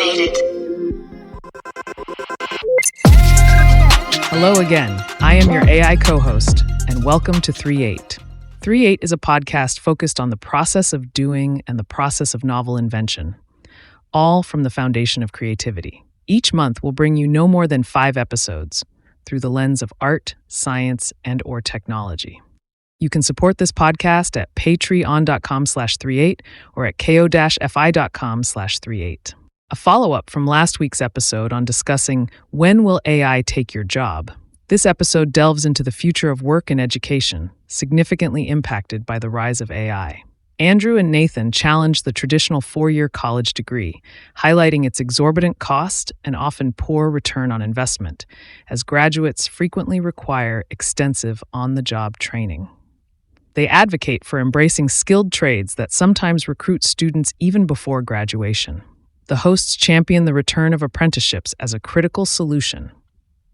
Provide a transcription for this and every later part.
activated. Hello again. I am your AI co-host, and welcome to 3reate. 3reate is a podcast focused on the process of doing and the process of novel invention, all from the foundation of creativity. Each month will bring you no more than 5 episodes through the lens of art, science, and/or technology. You can support this podcast at patreon.com/3reate or at ko-fi.com/3reate. A follow-up from last week's episode on discussing when will AI take your job. This episode delves into the future of work and education, significantly impacted by the rise of AI. Andrew and Nathan challenged the traditional 4-year college degree, highlighting its exorbitant cost and often poor return on investment, as graduates frequently require extensive on-the-job training. They advocate for embracing skilled trades that sometimes recruit students even before graduation. The hosts champion the return of apprenticeships as a critical solution.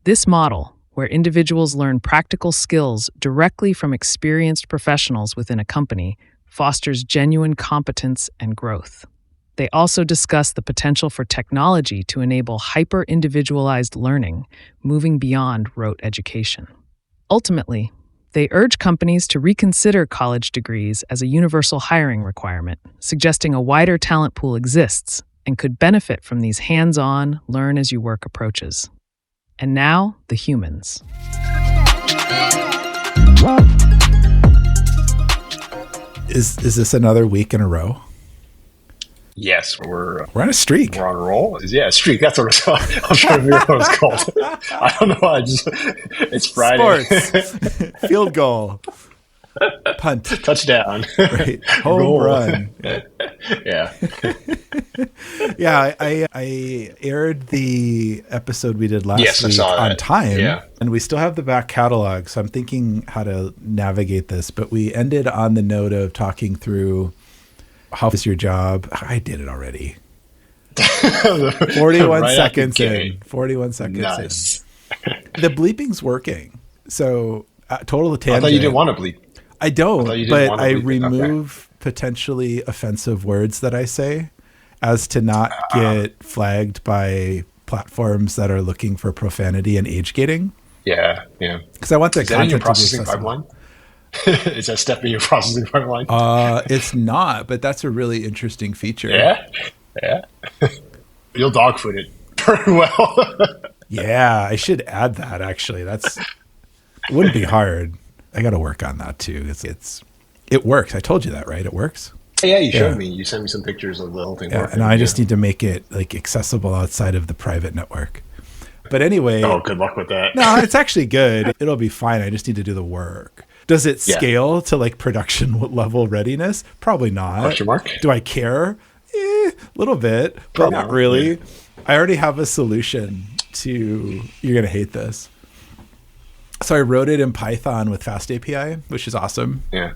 This model, where individuals learn practical skills directly from experienced professionals within a company, fosters genuine competence and growth. They also discuss the potential for technology to enable hyper-individualized learning, moving beyond rote education. Ultimately, they urge companies to reconsider college degrees as a universal hiring requirement, suggesting a wider talent pool exists and could benefit from these hands-on, learn-as-you-work approaches. And now, the humans. Is this another week in a row? Yes, we're on a streak. We're on a roll. Yeah, streak. That's what it's called. I'm trying to figure out what it's called. I don't know. It's Friday. Sports. Field goal. Punt. Touchdown. Right. Home run. Yeah. Yeah, I aired the episode we did last week on time. Yeah. And we still have the back catalog, so I'm thinking how to navigate this. But we ended on the note of talking through how is your job. I did it already. 41 right seconds in. 41 seconds nice. in. The bleeping's working. So total tangent. I thought you didn't want to bleep. I don't, but I remove potentially offensive words that I say as to not get flagged by platforms that are looking for profanity and age gating. Yeah. Because I want the content in your to be processing accessible. pipeline? Is that step in your processing pipeline? It's not, but that's a really interesting feature. Yeah. You'll dogfood it very well. Yeah, I should add that actually. It wouldn't be hard. I got to work on that too. It works. I told you that, right? It works. Yeah, you showed me. You sent me some pictures of the whole thing working. And I just need to make it like accessible outside of the private network. But anyway. Oh, good luck with that. No, it's actually good. It'll be fine. I just need to do the work. Does it scale to like production level readiness? Probably not. Question mark? Do I care? A little bit, but not really. Yeah. I already have a solution to, you're going to hate this. So I wrote it in Python with Fast API, which is awesome. Yeah.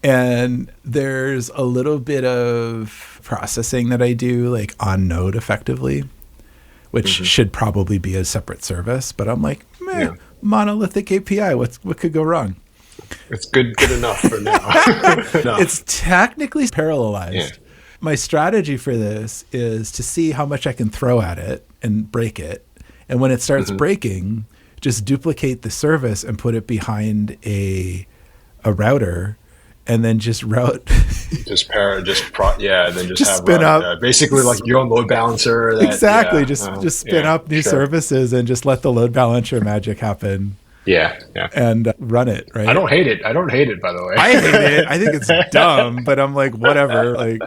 And there's a little bit of processing that I do like on Node effectively, which should probably be a separate service. But I'm like, monolithic API. What could go wrong? It's good enough for now. It's technically parallelized. Yeah. My strategy for this is to see how much I can throw at it and break it. And when it starts breaking, just duplicate the service and put it behind a router, and then just route. Then just have spin up basically like your own load balancer. Exactly. Just spin up new services and just let the load balancer magic happen. Yeah. And run it, right? I don't hate it, by the way. I hate it. I think it's dumb, but I'm like, whatever. Like,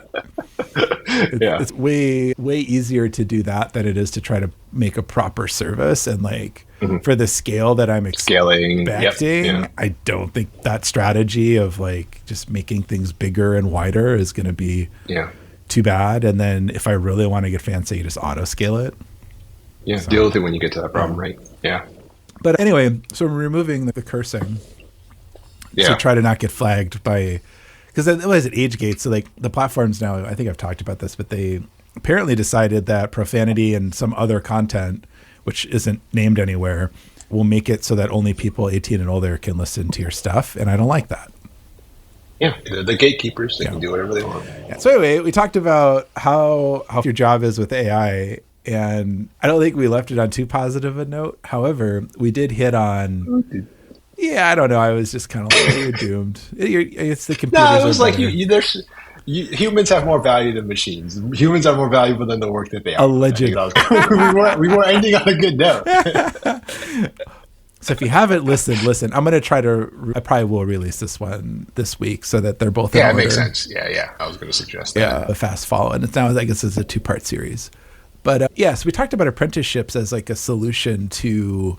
it's way easier to do that than it is to try to make a proper service. And like, for the scale that I'm expecting, I don't think that strategy of like just making things bigger and wider is going to be too bad. And then if I really want to get fancy, you just auto scale it. Yeah, deal with it when you get to that problem, right? Yeah. But anyway, so I'm removing the cursing. Yeah. So try to not get flagged by, because it was at AgeGate. So like the platforms now, I think I've talked about this, but they apparently decided that profanity and some other content, which isn't named anywhere, will make it so that only people 18 and older can listen to your stuff. And I don't like that. Yeah, they're the gatekeepers. They can do whatever they want. Yeah. So anyway, we talked about how your job is with AI, and I don't think we left it on too positive a note. However, we did hit on. Yeah, I don't know. I was just kind of like, you're doomed. It's the computers. No, it was like humans have more value than machines. Humans are more valuable than the work that they are. Allegedly. We were ending on a good note. So if you haven't listened, listen. I'm going to I probably will release this one this week so that they're both in order. Yeah, it makes sense. Yeah. I was going to suggest that. Yeah, a fast follow. And it's now, I guess it's a 2-part series. But so we talked about apprenticeships as like a solution to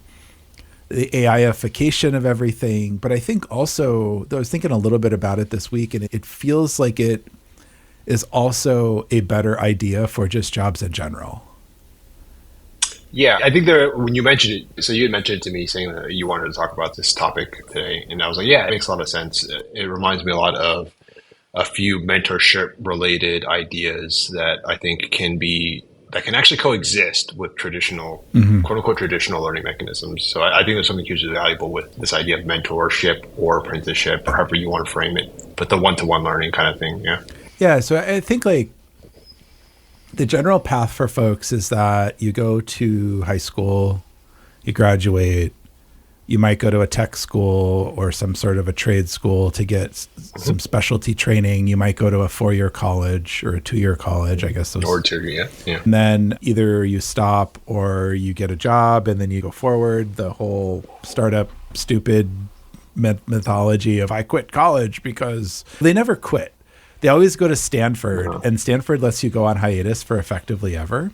the AIification of everything. But I think also, I was thinking a little bit about it this week, and it feels like it is also a better idea for just jobs in general. Yeah, I think when you mentioned it, so you had mentioned it to me saying that you wanted to talk about this topic today. And I was like, yeah, it makes a lot of sense. It reminds me a lot of a few mentorship related ideas that I think that can actually coexist with traditional, quote unquote, traditional learning mechanisms. So I think there's something hugely valuable with this idea of mentorship or apprenticeship, or however you want to frame it, but the one-to-one learning kind of thing. Yeah. Yeah. So I think like the general path for folks is that you go to high school, you graduate, you might go to a tech school or some sort of a trade school to get some specialty training. You might go to a 4-year college or a 2-year college, I guess. Or 2, yeah. And then either you stop or you get a job and then you go forward. The whole startup stupid mythology of I quit college because they never quit. They always go to Stanford, and Stanford lets you go on hiatus for effectively ever.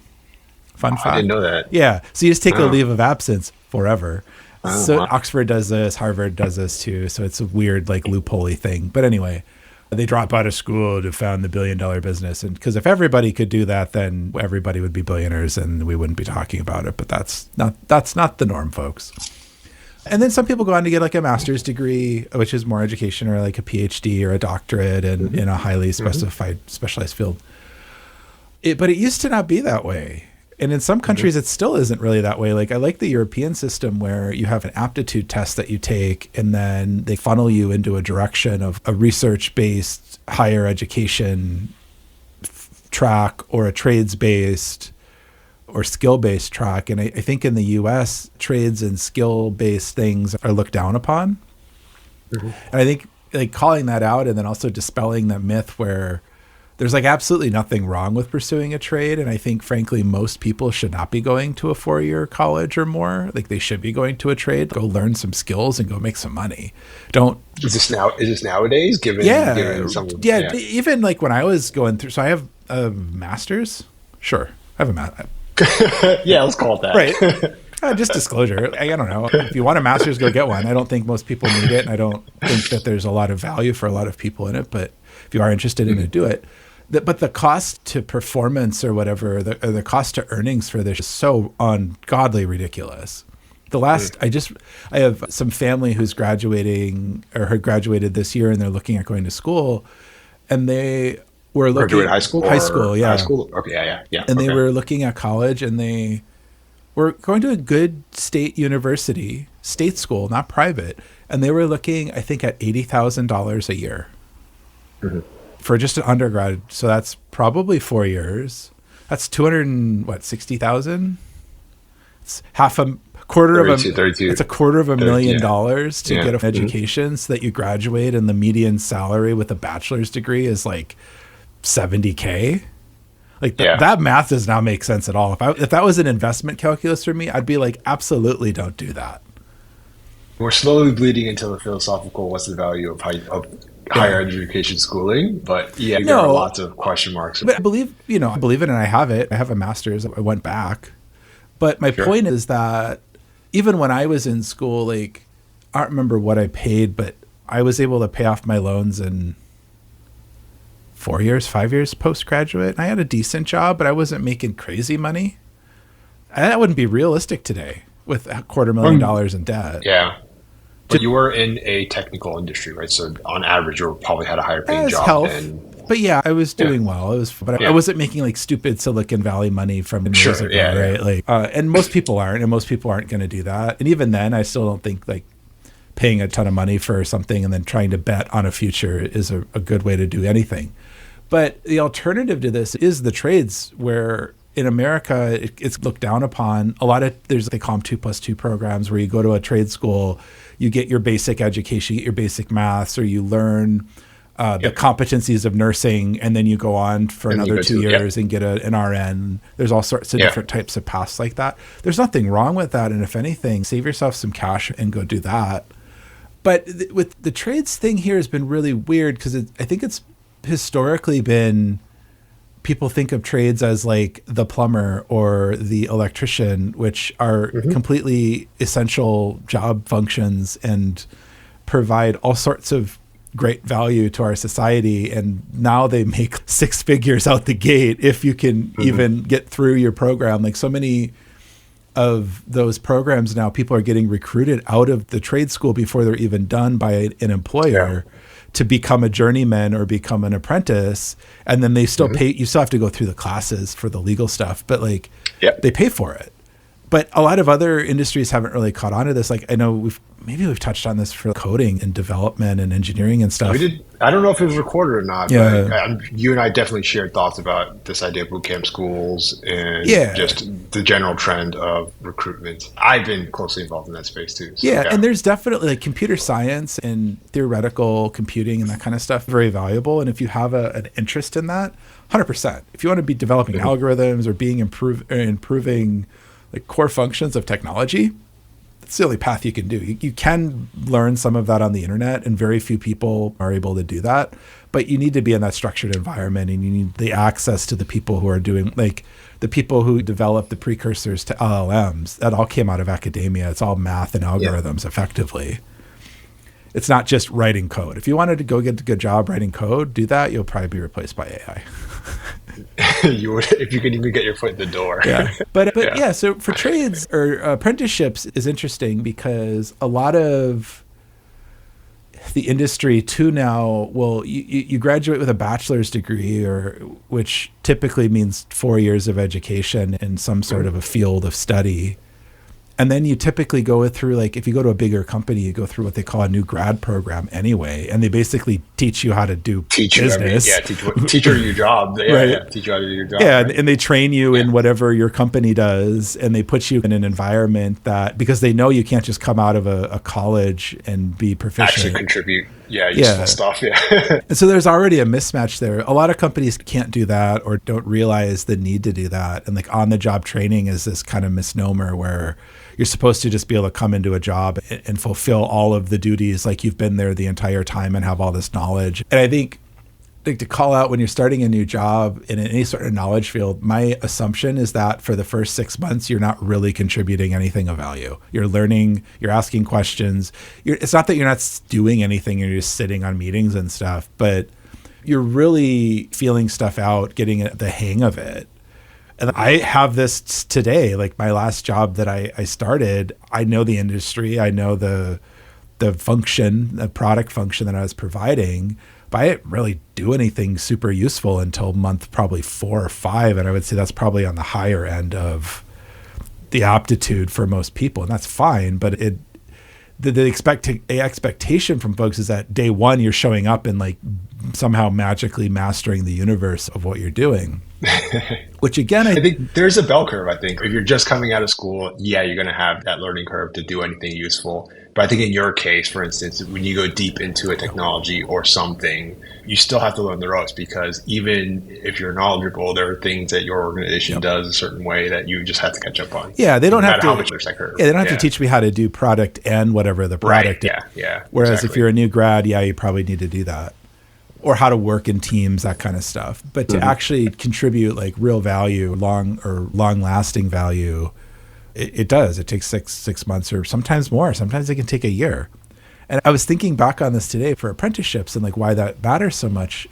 Fun fact. I didn't know that. Yeah. So you just take a leave of absence forever. So Oxford does this, Harvard does this too. So it's a weird like loophole-y thing. But anyway, they drop out of school to found the billion-dollar business. And because if everybody could do that, then everybody would be billionaires and we wouldn't be talking about it. But that's not the norm, folks. And then some people go on to get like a master's degree, which is more education, or like a PhD or a doctorate in a highly specialized field. But it used to not be that way. And in some countries, it still isn't really that way. Like I like the European system where you have an aptitude test that you take, and then they funnel you into a direction of a research-based higher education track or a trades-based or skill-based track. And I think in the US, trades and skill-based things are looked down upon. And I think like calling that out and then also dispelling that myth where there's like absolutely nothing wrong with pursuing a trade. And I think, frankly, most people should not be going to a 4-year college or more. Like they should be going to a trade, go learn some skills and go make some money. Is this nowadays? Given even like when I was going through, so I have a master's. Sure. I have a master's. Yeah, let's call it that. Right. Just disclosure. I don't know. If you want a master's, go get one. I don't think most people need it. And I don't think that there's a lot of value for a lot of people in it. But if you are interested in it, do it. But the cost to performance or whatever, the cost to earnings for this is so ungodly ridiculous. I have some family who's graduating or had graduated this year and they're looking at going to school, and they were looking at high school. Yeah. High school. Okay. Yeah. And they were looking at college, and they were going to a good state university, state school, not private. And they were looking, I think, at $80,000 a year for just an undergrad. So that's probably 4 years. That's $260,000. It's quarter of $250,000 to get an education so that you graduate, and the median salary with a bachelor's degree is like $70K. Like that math does not make sense at all. If that was an investment calculus for me, I'd be like, absolutely don't do that. We're slowly bleeding into the philosophical what's the value of higher education schooling, but there are lots of question marks. But I believe it, and I have it. I have a master's. I went back. But my point is that even when I was in school, like I don't remember what I paid, but I was able to pay off my loans in 5 years postgraduate. I had a decent job, but I wasn't making crazy money. And that wouldn't be realistic today with $250,000 in debt. Yeah. But you were in a technical industry, right? So on average, you probably had a higher paying job than... But yeah, I was doing well. I wasn't making like stupid Silicon Valley money from years ago, right? Like, and most people aren't, going to do that. And even then, I still don't think like paying a ton of money for something and then trying to bet on a future is a good way to do anything. But the alternative to this is the trades, where in America, it's looked down upon. A lot of, they call them 2+2 programs, where you go to a trade school, you get your basic education, you get your basic maths, or you learn the competencies of nursing, and then you go on for another 2 years and get an RN. There's all sorts of different types of paths like that. There's nothing wrong with that. And if anything, save yourself some cash and go do that. But with the trades thing here has been really weird, because I think it's historically been, people think of trades as like the plumber or the electrician, which are completely essential job functions and provide all sorts of great value to our society. And now they make 6 figures out the gate if you can even get through your program. Like, so many of those programs now, people are getting recruited out of the trade school before they're even done by an employer to become a journeyman or become an apprentice. And then they still pay, you still have to go through the classes for the legal stuff, but like they pay for it. But a lot of other industries haven't really caught on to this. Like, I know we've touched on this for coding and development and engineering and stuff. We did. I don't know if it was recorded or not, but you and I definitely shared thoughts about this idea of bootcamp schools and just the general trend of recruitment. I've been closely involved in that space too. So, and there's definitely, like, computer science and theoretical computing and that kind of stuff, very valuable. And if you have an interest in that, 100%. If you want to be developing algorithms or being improving like core functions of technology, it's the only path you can do. You can learn some of that on the internet, and very few people are able to do that. But you need to be in that structured environment, and you need the access to the people who are doing, like, the people who develop the precursors to LLMs. That all came out of academia. It's all math and algorithms, effectively. It's not just writing code. If you wanted to go get a good job writing code, do that. You'll probably be replaced by AI. You would, if you could even get your foot in the door. But so for trades or apprenticeships is interesting, because a lot of the industry too now, well, you graduate with a bachelor's degree, which typically means 4 years of education in some sort of a field of study. And then you typically go through, like, if you go to a bigger company, you go through what they call a new grad program anyway. And they basically teach you how to do business. Teach you your job. Teach you how to do your job. Yeah, and they train you in whatever your company does. And they put you in an environment that, because they know you can't just come out of a college and be proficient. Actually contribute. Useful stuff. And so there's already a mismatch there. A lot of companies can't do that or don't realize the need to do that. And like on-the-job training is this kind of misnomer where you're supposed to just be able to come into a job and fulfill all of the duties like you've been there the entire time and have all this knowledge. And I think, like, to call out when you're starting a new job in any sort of knowledge field, my assumption is that for the first 6 months, you're not really contributing anything of value. You're learning, you're asking questions. It's not that you're not doing anything, you're just sitting on meetings and stuff, but you're really feeling stuff out, getting the hang of it. And I have this today, like my last job that I started, I know the industry, I know the function, the product function that I was providing, but I didn't really do anything super useful until month probably 4 or 5. And I would say that's probably on the higher end of the aptitude for most people. And that's fine, but the expectation from folks is that day one, you're showing up and like somehow magically mastering the universe of what you're doing. Which again, I think there's a bell curve. I think if you're just coming out of school, you're going to have that learning curve to do anything useful. But I think in your case, for instance, when you go deep into a technology or something, you still have to learn the ropes, because even if you're knowledgeable, there are things that your organization does a certain way that you just have to catch up on. Yeah, they don't have to. How much that curve. Yeah, they don't have to teach me how to do product and whatever the product is. Whereas if you're a new grad, you probably need to do that. Or how to work in teams, that kind of stuff. But to actually contribute like real value, long lasting value, it does. It takes six months or sometimes more. Sometimes it can take a year. And I was thinking back on this today for apprenticeships and like why that matters so much.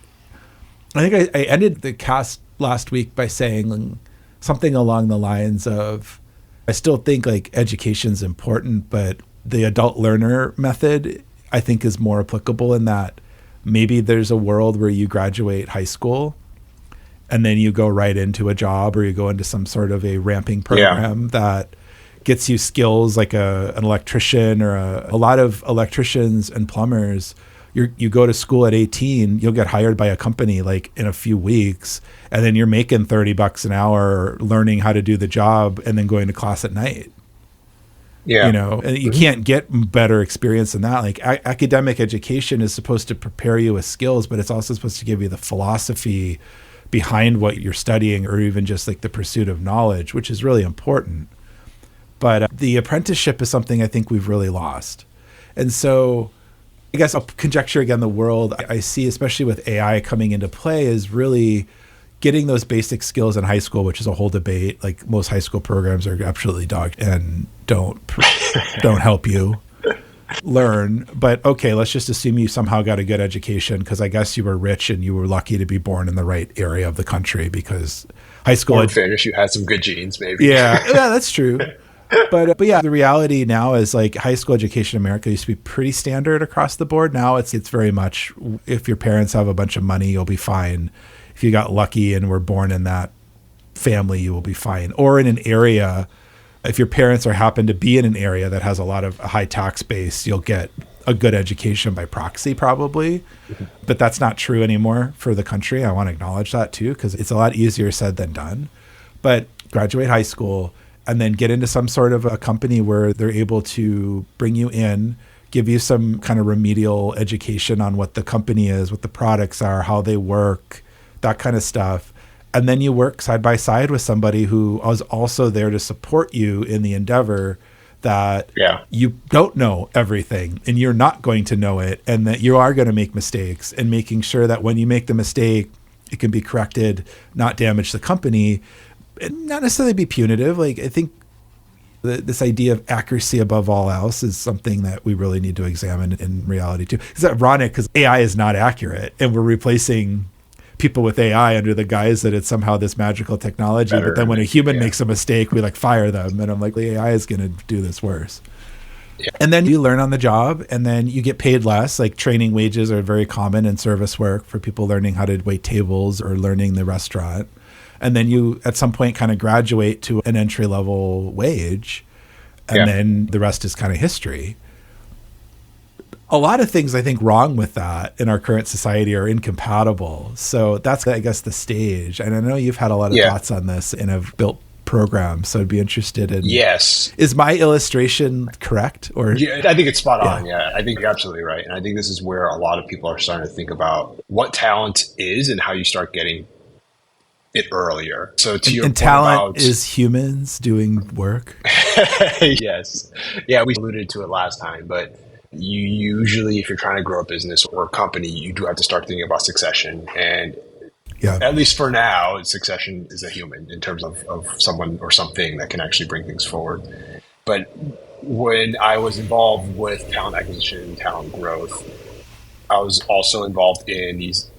I think I ended the cast last week by saying something along the lines of, I still think like education's important, but the adult learner method I think is more applicable in that maybe there's a world where you graduate high school and then you go right into a job, or you go into some sort of a ramping program that gets you skills like an electrician or a lot of electricians and plumbers. You go to school at 18, you'll get hired by a company like in a few weeks, and then you're making $30 an hour learning how to do the job and then going to class at night. Yeah. And you can't get better experience than that. Like academic education is supposed to prepare you with skills, but it's also supposed to give you the philosophy behind what you're studying, or even just like the pursuit of knowledge, which is really important. But the apprenticeship is something I think we've really lost. And so I guess I'll conjecture again, the world I see, especially with AI coming into play, is really getting those basic skills in high school, which is a whole debate. Like most high school programs are absolutely dogged and don't help you learn. But okay, let's just assume you somehow got a good education, because I guess you were rich and you were lucky to be born in the right area of the country, because high school you had some good genes, maybe. Yeah, that's true. But yeah, the reality now is like high school education in America used to be pretty standard across the board. Now it's very much, if your parents have a bunch of money, you'll be fine. If you got lucky and were born in that family, you will be fine. Or in an area, if your parents happen to be in an area that has a lot of a high tax base, you'll get a good education by proxy probably. But that's not true anymore for the country. I want to acknowledge that too, because it's a lot easier said than done. But graduate high school and then get into some sort of a company where they're able to bring you in, give you some kind of remedial education on what the company is, what the products are, how they work, that kind of stuff. And then you work side by side with somebody who is also there to support you in the endeavor that you don't know everything and you're not going to know it, and that you are going to make mistakes, and making sure that when you make the mistake, it can be corrected, not damage the company, and not necessarily be punitive. Like I think this idea of accuracy above all else is something that we really need to examine in reality too. It's ironic because AI is not accurate, and we're replacing people with AI under the guise that it's somehow this magical technology. But then when a human makes a mistake, we like fire them. And I'm like, the AI is going to do this worse. Yeah. And then you learn on the job, and then you get paid less. Like training wages are very common in service work for people learning how to wait tables or learning the restaurant. And then you at some point kind of graduate to an entry level wage. And then the rest is kind of history. A lot of things I think wrong with that in our current society are incompatible. So that's, I guess, the stage. And I know you've had a lot of thoughts on this and have built programs. So I'd be interested in. Yes. Is my illustration correct? Or I think it's spot on. Yeah, I think you're absolutely right. And I think this is where a lot of people are starting to think about what talent is and how you start getting it earlier. So to your point talent is humans doing work. Yes. Yeah, we alluded to it last time, but you usually, if you're trying to grow a business or a company, you do have to start thinking about succession. And at least for now, succession is a human in terms of someone or something that can actually bring things forward. But when I was involved with talent acquisition and talent growth, I was also involved in these,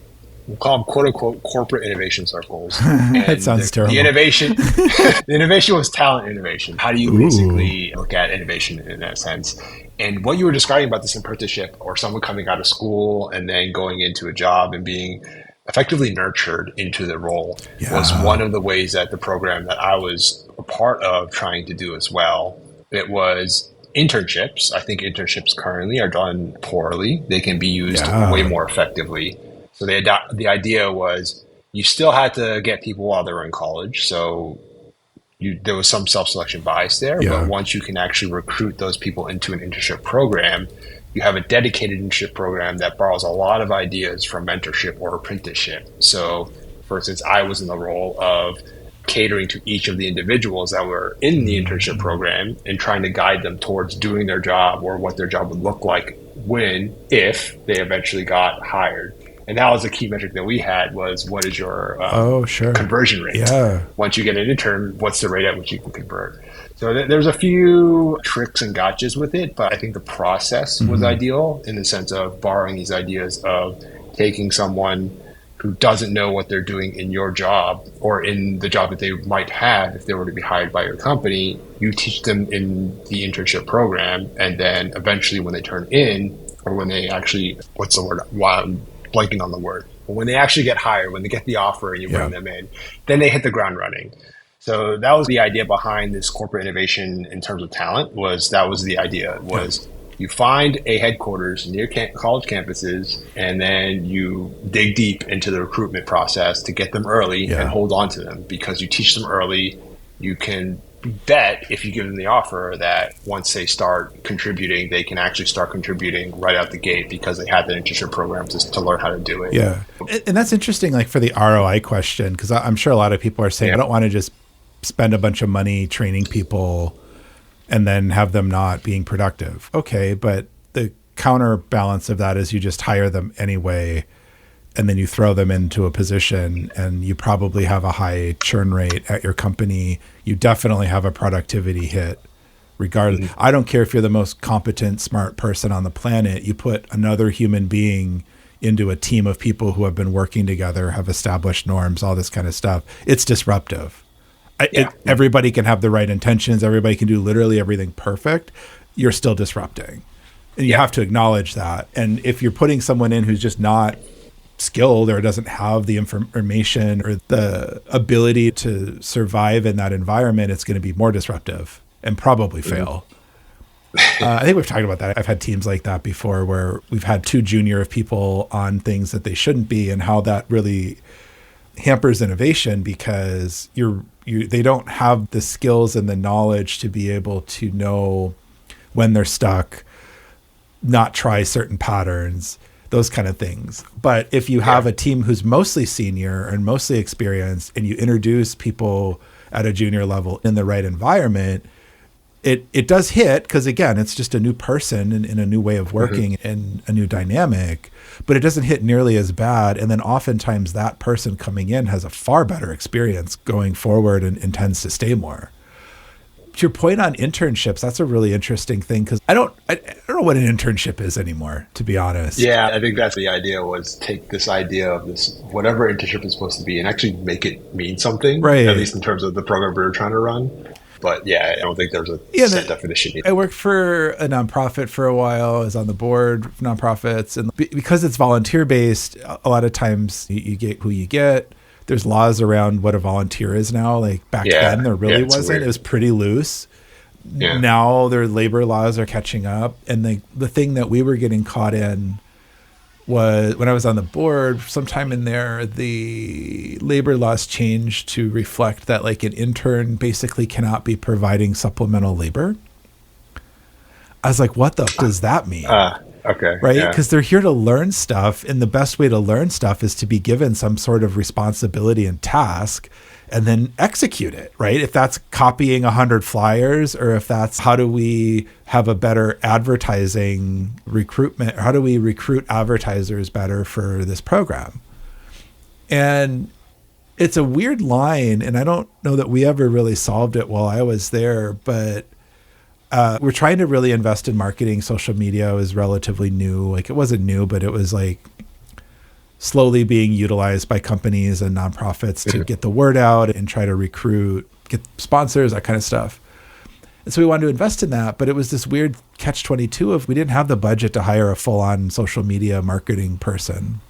we'll call them quote unquote corporate innovation circles. That sounds terrible. The innovation was talent innovation. How do you basically look at innovation in that sense? And what you were describing about this apprenticeship, or someone coming out of school and then going into a job and being effectively nurtured into the role, was one of the ways that the program that I was a part of trying to do as well. It was internships. I think internships currently are done poorly. They can be used way more effectively. So the idea was you still had to get people while they were in college. So there was some self-selection bias there, but once you can actually recruit those people into an internship program, you have a dedicated internship program that borrows a lot of ideas from mentorship or apprenticeship. So, for instance, I was in the role of catering to each of the individuals that were in the internship program and trying to guide them towards doing their job or what their job would look like if they eventually got hired. And that was a key metric that we had, was what is your conversion rate? Yeah. Once you get an intern, what's the rate at which you can convert? So there's a few tricks and gotchas with it, but I think the process was ideal in the sense of borrowing these ideas of taking someone who doesn't know what they're doing in your job or in the job that they might have if they were to be hired by your company. You teach them in the internship program, and then eventually when they turn in, or when they actually, what's the word? Blanking on the word. But when they actually get hired, when they get the offer and you bring them in, then they hit the ground running. So that was the idea behind this corporate innovation in terms of talent. That was the idea was you find a headquarters near college campuses, and then you dig deep into the recruitment process to get them early and hold on to them, because you teach them early. You can bet, if you give them the offer, that once they start contributing, they can actually start contributing right out the gate because they had the internship programs to learn how to do it. Yeah. And that's interesting, like for the ROI question, because I'm sure a lot of people are saying, I don't want to just spend a bunch of money training people and then have them not being productive. Okay, but the counterbalance of that is you just hire them anyway, and then you throw them into a position, and you probably have a high churn rate at your company. You definitely have a productivity hit regardless. I don't care if you're the most competent, smart person on the planet. You put another human being into a team of people who have been working together, have established norms, all this kind of stuff. It's disruptive. Everybody can have the right intentions. Everybody can do literally everything perfect. You're still disrupting. And you have to acknowledge that. And if you're putting someone in who's just not skilled or doesn't have the information or the ability to survive in that environment, it's going to be more disruptive and probably fail. I think we've talked about that. I've had teams like that before where we've had too junior of people on things that they shouldn't be, and how that really hampers innovation because they don't have the skills and the knowledge to be able to know when they're stuck, not try certain patterns, those kind of things. But if you have a team who's mostly senior and mostly experienced, and you introduce people at a junior level in the right environment, it does hit, because again, it's just a new person in a new way of working and a new dynamic, but it doesn't hit nearly as bad. And then oftentimes that person coming in has a far better experience going forward and tends to stay more. To your point on internships, that's a really interesting thing, because I don't know what an internship is anymore, to be honest. Yeah, I think that's the idea, was take this idea of this, whatever internship is supposed to be, and actually make it mean something, right? At least in terms of the program we were trying to run. But yeah, I don't think there's a set definition. I worked for a nonprofit for a while. I was on the board of nonprofits. And because it's volunteer-based, a lot of times you get who you get. There's laws around what a volunteer is now. Like back then, there really wasn't. Weird. It was pretty loose. Yeah. Now their labor laws are catching up. And the thing that we were getting caught in was, when I was on the board, sometime in there, the labor laws changed to reflect that like an intern basically cannot be providing supplemental labor. I was like, what the does that mean? Okay. Right? Because they're here to learn stuff, and the best way to learn stuff is to be given some sort of responsibility and task and then execute it, right? If that's copying 100 flyers, or if that's how do we have a better advertising recruitment, or how do we recruit advertisers better for this program? And it's a weird line, and I don't know that we ever really solved it while I was there, but we're trying to really invest in marketing. Social media was relatively new. Like, it wasn't new, but it was like slowly being utilized by companies and nonprofits to get the word out and try to recruit, get sponsors, that kind of stuff. And so we wanted to invest in that, but it was this weird catch-22 of, we didn't have the budget to hire a full-on social media marketing person.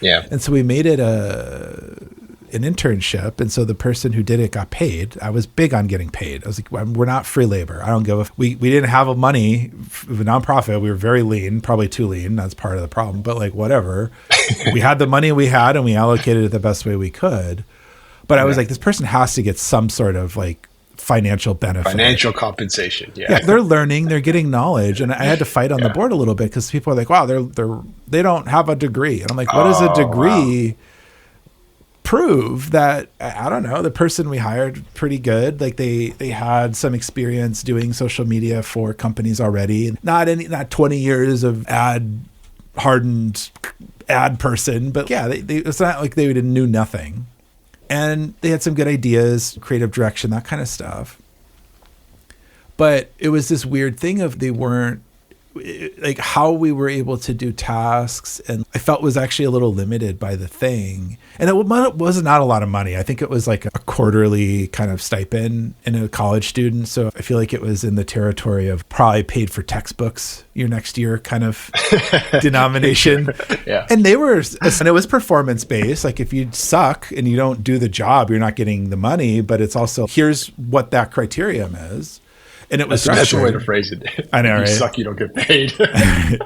Yeah. And so we made it an internship. And so the person who did it got paid. I was big on getting paid. I was like, we're not free labor. I don't give a, we didn't have a money, a nonprofit. We were very lean, probably too lean. That's part of the problem, but like, whatever. We had the money we had, and we allocated it the best way we could. But I was like, this person has to get some sort of like financial benefit. Financial compensation. Yeah. They're learning, they're getting knowledge. And I had to fight on the board a little bit, because people are like, wow, they don't have a degree. And I'm like, what does a degree prove? That, I don't know, the person we hired pretty good, like they had some experience doing social media for companies already, not 20 years of hardened ad person, but it's not like they knew nothing, and they had some good ideas, creative direction, that kind of stuff. But it was this weird thing of, like how we were able to do tasks, and I felt was actually a little limited by the thing. And it was not a lot of money. I think it was like a quarterly kind of stipend in a college student. So I feel like it was in the territory of probably paid for textbooks your next year kind of denomination. Yeah. And it was performance based. Like if you suck and you don't do the job, you're not getting the money, but it's also, here's what that criterion is. And it was that's the way to phrase it. I know, right? You suck, you don't get paid. I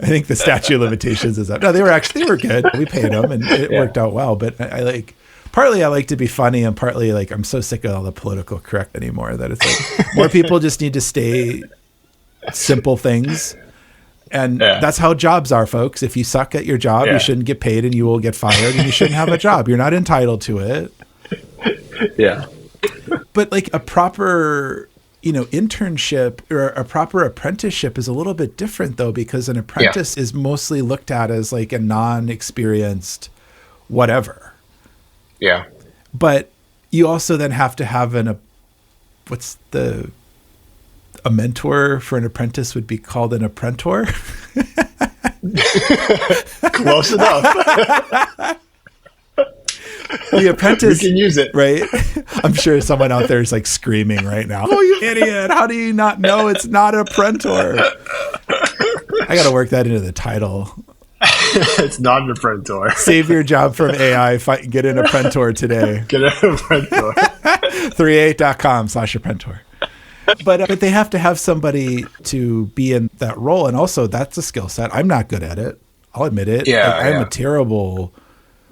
think the statute of limitations is up. No, they were good. We paid them and it worked out well. But partly I like to be funny, and partly like I'm so sick of all the political correct anymore that it's like more people just need to stay simple things. And that's how jobs are, folks. If you suck at your job, you shouldn't get paid and you will get fired, and you shouldn't have a job. You're not entitled to it. Yeah. But like a proper, internship or a proper apprenticeship is a little bit different though, because an apprentice is mostly looked at as like a non-experienced whatever. Yeah. But you also then have to have a mentor for an apprentice would be called an apprentor. Close enough. The apprentice, we can use it, right? I'm sure someone out there is like screaming right now, "Oh, you idiot! How do you not know it's not an apprentor?" I got to work that into the title. It's not an apprentor. Save your job from AI. Get an apprentor today. Get an apprentor. 3reate.com/apprentor. But they have to have somebody to be in that role, and also that's a skill set. I'm not good at it. I'll admit it.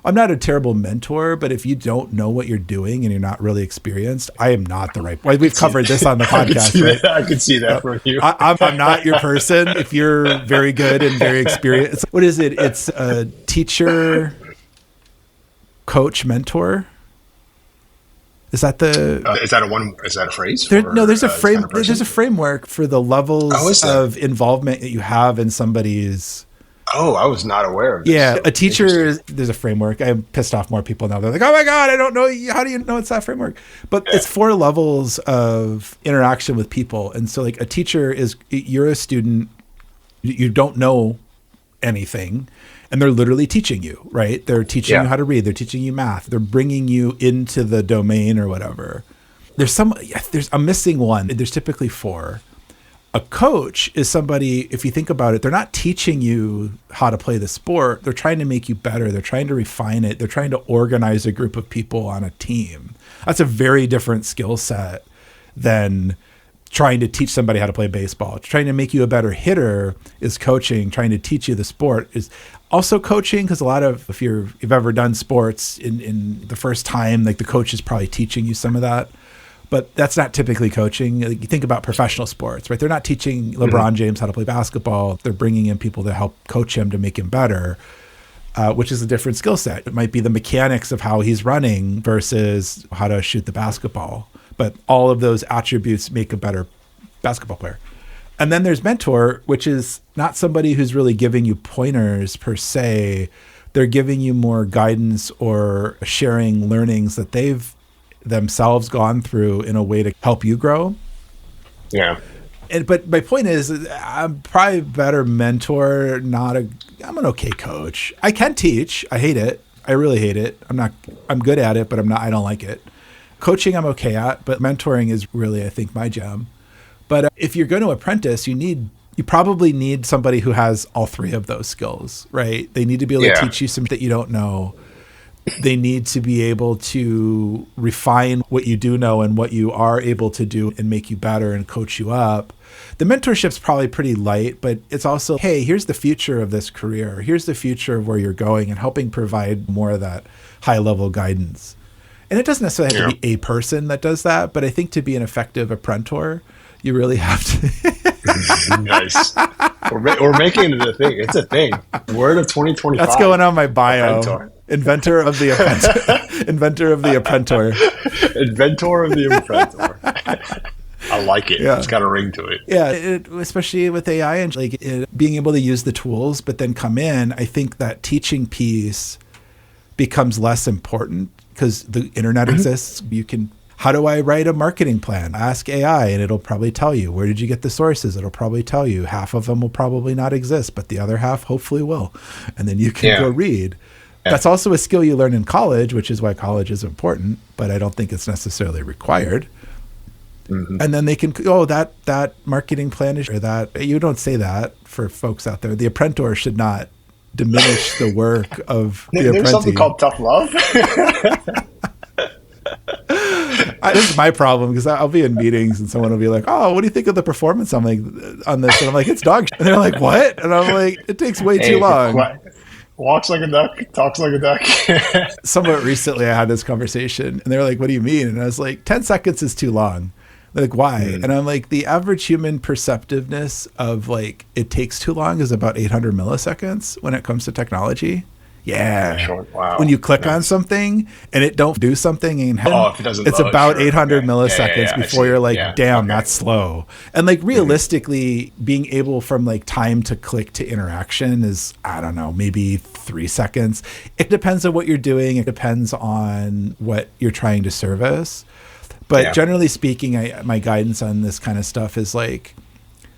I'm not a terrible mentor, but if you don't know what you're doing and you're not really experienced, I am not the right. We've covered this on the podcast, right? I can see that from you. I'm not your person. If you're very good and very experienced, what is it? It's a teacher, coach, mentor. Is that is that a phrase? There's a frame. Kind of there's a framework for the levels of involvement that you have in somebody's. Oh, I was not aware of this. Yeah, a teacher, there's a framework. I'm pissed off more people now. They're like, oh my God, I don't know. How do you know it's that framework? But it's 4 levels of interaction with people. And so like a teacher you're a student, you don't know anything, and they're literally teaching you, right? They're teaching you how to read. They're teaching you math. They're bringing you into the domain or whatever. I'm missing one. There's typically 4. A coach is somebody, if you think about it, they're not teaching you how to play the sport. They're trying to make you better. They're trying to refine it. They're trying to organize a group of people on a team. That's a very different skill set than trying to teach somebody how to play baseball. Trying to make you a better hitter is coaching. Trying to teach you the sport is also coaching, because if you've ever done sports in the first time, like the coach is probably teaching you some of that. But that's not typically coaching. You think about professional sports, right? They're not teaching LeBron James how to play basketball. They're bringing in people to help coach him to make him better, which is a different skill set. It might be the mechanics of how he's running versus how to shoot the basketball. But all of those attributes make a better basketball player. And then there's mentor, which is not somebody who's really giving you pointers per se. They're giving you more guidance or sharing learnings that they've themselves gone through in a way to help you grow. Yeah. But my point is, I'm probably a better mentor, I'm an okay coach. I can teach. I hate it. I really hate it. I'm good at it, but I don't like it. Coaching I'm okay at, but mentoring is really, I think, my jam. But if you're going to apprentice, you probably need somebody who has all 3 of those skills, right? They need to be able to teach you something that you don't know. They need to be able to refine what you do know and what you are able to do and make you better and coach you up. The mentorship's probably pretty light, but it's also, hey, here's the future of this career. Here's the future of where you're going, and helping provide more of that high-level guidance. And it doesn't necessarily have to be a person that does that, but I think to be an effective apprentor, you really have to. Nice. We're making it a thing. It's a thing. Word of 2025. That's going on my bio. Apprentor. Inventor of the Apprentor. Inventor of the Apprentor. Inventor of the Apprentor. I like it. Yeah. It's got a ring to it. Yeah, especially with AI and being able to use the tools, but then come in, I think that teaching piece becomes less important because the internet exists. You can How do I write a marketing plan? Ask AI and it'll probably tell you. Where did you get the sources? It'll probably tell you. Half of them will probably not exist, but the other half hopefully will. And then you can go read. Yeah. That's also a skill you learn in college, which is why college is important, but I don't think it's necessarily required. Mm-hmm. And then they can, that marketing plan is, or that, you don't say that for folks out there. The Apprentor should not diminish the work of the apprentice. There's something called tough love. This is my problem, because I'll be in meetings and someone will be like, "Oh, what do you think of the performance?" I'm like, on this, and I'm like, "It's dog shit." And they're like, "What?" And I'm like, "It takes way too long." Walks like a duck, talks like a duck. Somewhat recently, I had this conversation, and they're like, "What do you mean?" And I was like, 10 seconds is too long. They're like, "Why?" And I'm like, the average human perceptiveness of like, it takes too long is about 800 milliseconds when it comes to technology. Yeah. Short. Wow. When you click on something and it don't do something, if it doesn't it's load, about 800 milliseconds before you're like, damn, okay. That's slow. And like realistically, being able from like time to click to interaction is, I don't know, maybe 3 seconds. It depends on what you're doing. It depends on what you're trying to service. But generally speaking, my guidance on this kind of stuff is like,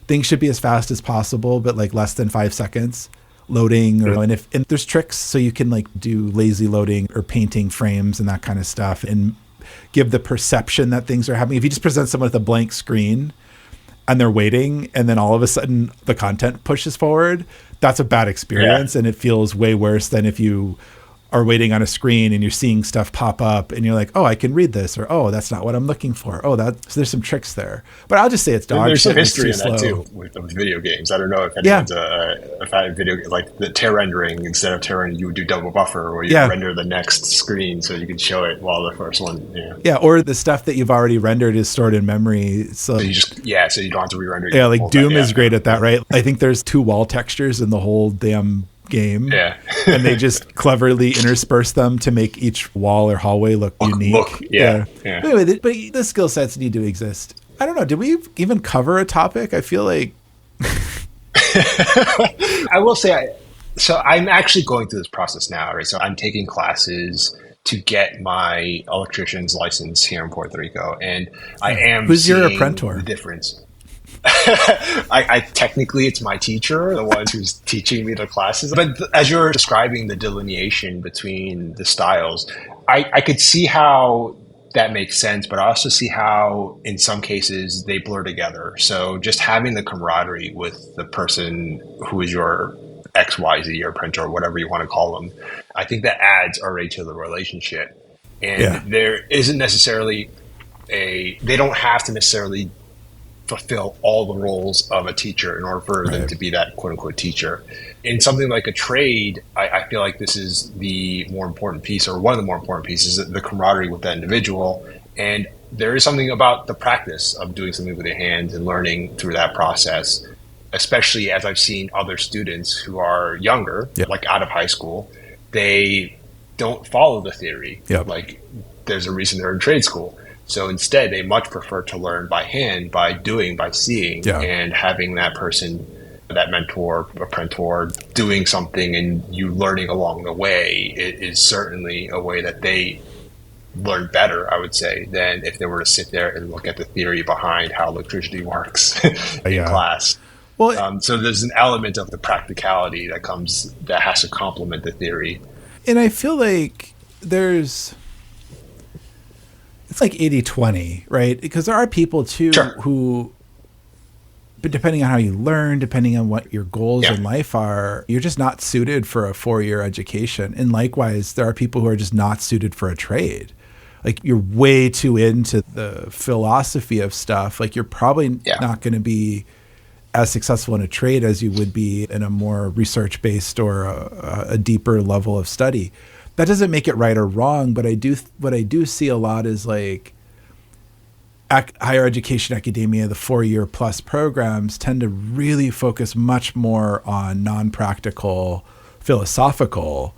things should be as fast as possible, but like less than 5 seconds. Loading, or and there's tricks so you can like do lazy loading or painting frames and that kind of stuff and give the perception that things are happening. If you just present someone with a blank screen and they're waiting and then all of a sudden the content pushes forward, that's a bad experience and it feels way worse than if you are waiting on a screen and you're seeing stuff pop up and you're like, oh, I can read this, or oh, that's not what I'm looking for. Oh, so there's some tricks there. But I'll just say it's dog There's shit. There's some history in that too with video games. I don't know if anyone's a fan of video, like the tear rendering. Instead of tear rendering, you would do double buffer, or you render the next screen so you can show it while the first one. Yeah, or the stuff that you've already rendered is stored in memory. So you just so you don't have to re-render. Yeah, like Doom is great at that, right? I think there's 2 wall textures in the whole damn game, and they just cleverly intersperse them to make each wall or hallway look unique. Anyway, but the skill sets need to exist. I don't know, did we even cover a topic? I feel like I will say, so I'm actually going through this process now, right? So I'm taking classes to get my electrician's license here in Puerto Rico, and I am Who's seeing your Apprentor? The difference. I technically, it's my teacher, the one who's teaching me the classes. But as you're describing the delineation between the styles, I could see how that makes sense, but I also see how in some cases they blur together. So just having the camaraderie with the person who is your XYZ or Apprentor or whatever you want to call them, I think that adds already to the relationship. And there isn't necessarily they don't have to necessarily fulfill all the roles of a teacher in order for them to be that quote unquote teacher. In something like a trade, I feel like this is the more important piece, or one of the more important pieces, the camaraderie with that individual. And there is something about the practice of doing something with your hands and learning through that process, especially as I've seen other students who are younger, like out of high school, they don't follow the theory. Like there's a reason they're in trade school. So instead, they much prefer to learn by hand, by doing, by seeing, and having that person, that mentor, Apprentor, doing something and you learning along the way is certainly a way that they learn better, I would say, than if they were to sit there and look at the theory behind how electricity works in class. Well, so there's an element of the practicality that has to complement the theory. And I feel like it's like 80-20, right? Because there are people too who, but depending on how you learn, depending on what your goals in life are, you're just not suited for a 4-year education. And likewise, there are people who are just not suited for a trade. Like you're way too into the philosophy of stuff. Like you're probably not going to be as successful in a trade as you would be in a more research-based or a deeper level of study. That doesn't make it right or wrong, but what I do see a lot is like higher education academia, the 4-year plus programs tend to really focus much more on non-practical philosophical,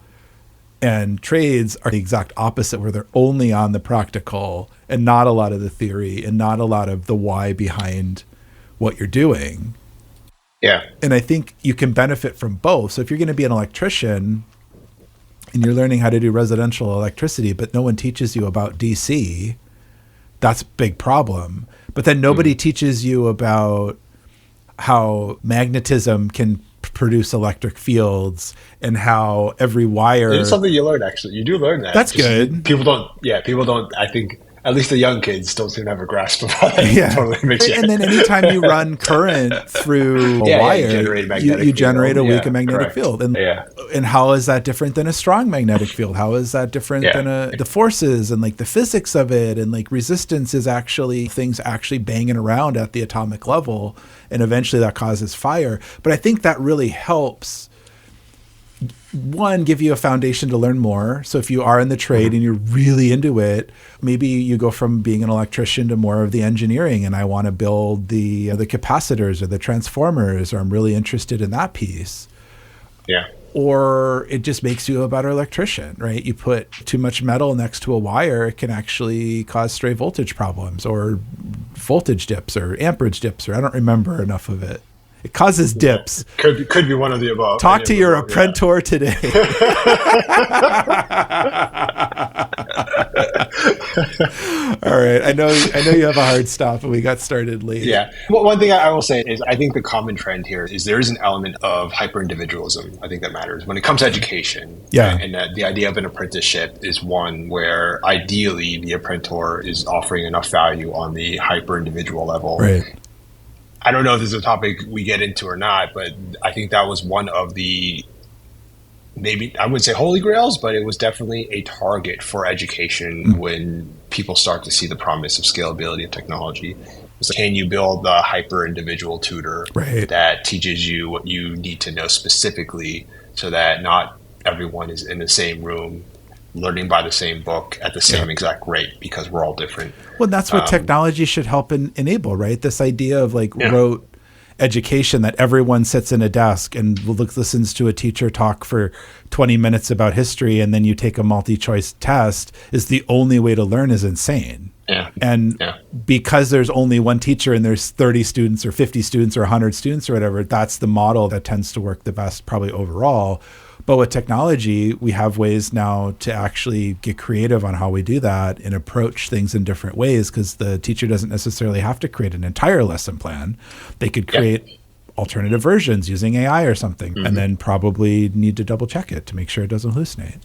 and trades are the exact opposite, where they're only on the practical and not a lot of the theory and not a lot of the why behind what you're doing. And I think you can benefit from both. So if you're going to be an electrician and you're learning how to do residential electricity, but no one teaches you about DC, that's a big problem. But then nobody teaches you about how magnetism can produce electric fields and how every wire... It's something you learn, actually. You do learn that. That's good. People don't, I think, at least the young kids don't seem to have a grasp of how that totally makes And then anytime you run current through a wire, you generate a weak magnetic field. And how is that different than a strong magnetic field? How is that different than the forces and like the physics of it? And like resistance is actually things actually banging around at the atomic level. And eventually that causes fire. But I think that really helps, one, give you a foundation to learn more. So if you are in the trade and you're really into it, maybe you go from being an electrician to more of the engineering, and I want to build the capacitors or the transformers, or I'm really interested in that piece. Yeah. Or it just makes you a better electrician, right? You put too much metal next to a wire, it can actually cause stray voltage problems or voltage dips or amperage dips, or I don't remember enough of it. It causes dips. Could be one of the above. Talk to your Apprentor today. All right. I know you have a hard stop, and we got started late. Yeah. Well, one thing I will say is I think the common trend here is there is an element of hyper-individualism. I think that matters when it comes to education. Yeah. And that the idea of an apprenticeship is one where ideally the Apprentor is offering enough value on the hyper-individual level. Right. I don't know if this is a topic we get into or not, but I think that was one of the, maybe I wouldn't say holy grails, but it was definitely a target for education when people start to see the promise of scalability of technology. So can you build the hyper-individual tutor that teaches you what you need to know specifically so that not everyone is in the same room learning by the same book at the same exact rate, because we're all different. Well, that's what technology should help enable, right? This idea of like rote education, that everyone sits in a desk and listens to a teacher talk for 20 minutes about history, and then you take a multi-choice test, is the only way to learn, is insane. Yeah. And because there's only one teacher and there's 30 students or 50 students or 100 students or whatever, that's the model that tends to work the best probably overall. But with technology, we have ways now to actually get creative on how we do that and approach things in different ways, because the teacher doesn't necessarily have to create an entire lesson plan. They could create alternative versions using AI or something, and then probably need to double check it to make sure it doesn't hallucinate.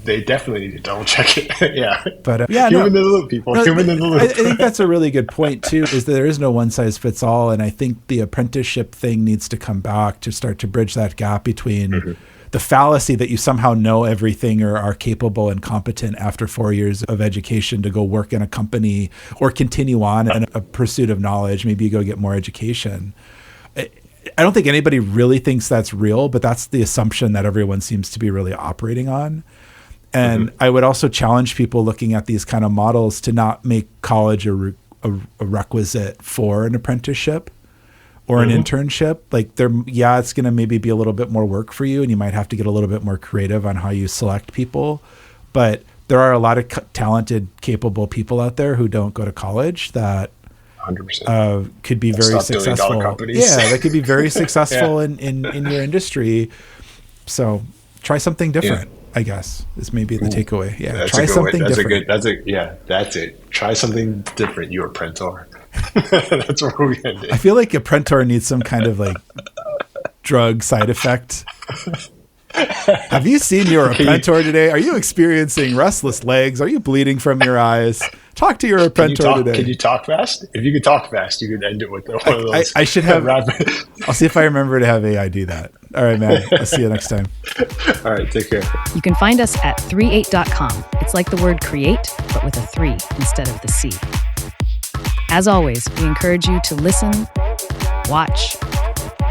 They definitely need to double check it. But human in the loop, people. Human in the loop. I think that's a really good point too, is that there is no one size fits all. And I think the apprenticeship thing needs to come back to start to bridge that gap between the fallacy that you somehow know everything or are capable and competent after 4 years of education to go work in a company or continue on in a pursuit of knowledge. Maybe you go get more education. I don't think anybody really thinks that's real, but that's the assumption that everyone seems to be really operating on. And I would also challenge people looking at these kind of models to not make college a requisite for an apprenticeship or an internship. Like it's going to maybe be a little bit more work for you, and you might have to get a little bit more creative on how you select people. But there are a lot of talented, capable people out there who don't go to college that 100%. Could be very successful. That could be very successful in your industry. So try something different, I guess, is maybe the takeaway. Yeah, try something different. That's it. Try something different, you Apprentor. That's where we ended. I feel like Apprentor needs some kind of like drug side effect. Have you seen your Apprentor today? Are you experiencing restless legs? Are you bleeding from your eyes? Talk to your Apprentor today. Can you talk fast? If you could talk fast, you could end it with one of those. I should have. I'll see if I remember to have AI do that. All right, man. I'll see you next time. All right, take care. You can find us at 3reate.com. It's like the word create, but with a 3 instead of the C. As always, we encourage you to listen, watch,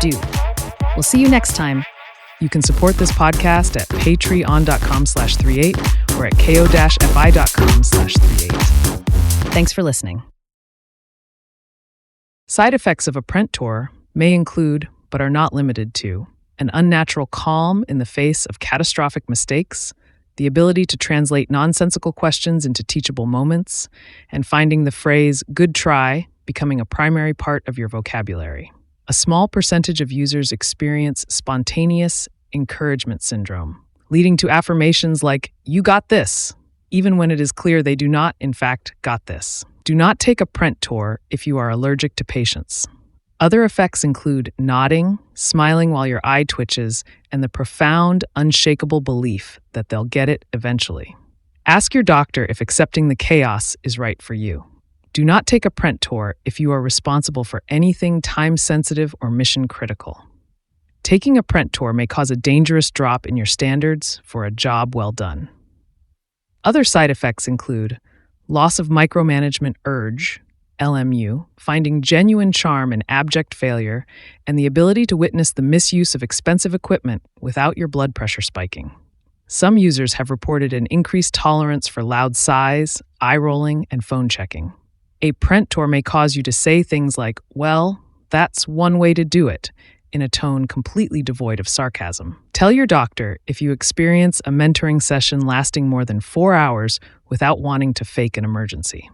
do. We'll see you next time. You can support this podcast at patreon.com/3reate or at ko-fi.com/3reate. Thanks for listening. Side effects of Apprentor may include, but are not limited to, an unnatural calm in the face of catastrophic mistakes, the ability to translate nonsensical questions into teachable moments, and finding the phrase "good try" becoming a primary part of your vocabulary. A small percentage of users experience spontaneous encouragement syndrome, leading to affirmations like, "You got this," even when it is clear they do not, in fact, got this. Do not take Apprentor if you are allergic to patience. Other effects include nodding, smiling while your eye twitches, and the profound, unshakable belief that they'll get it eventually. Ask your doctor if accepting the chaos is right for you. Do not take Apprentor if you are responsible for anything time-sensitive or mission-critical. Taking Apprentor may cause a dangerous drop in your standards for a job well done. Other side effects include loss of micromanagement urge, LMU, finding genuine charm in abject failure, and the ability to witness the misuse of expensive equipment without your blood pressure spiking. Some users have reported an increased tolerance for loud sighs, eye rolling, and phone checking. Apprentor may cause you to say things like, "Well, that's one way to do it," in a tone completely devoid of sarcasm. Tell your doctor if you experience a mentoring session lasting more than 4 hours without wanting to fake an emergency.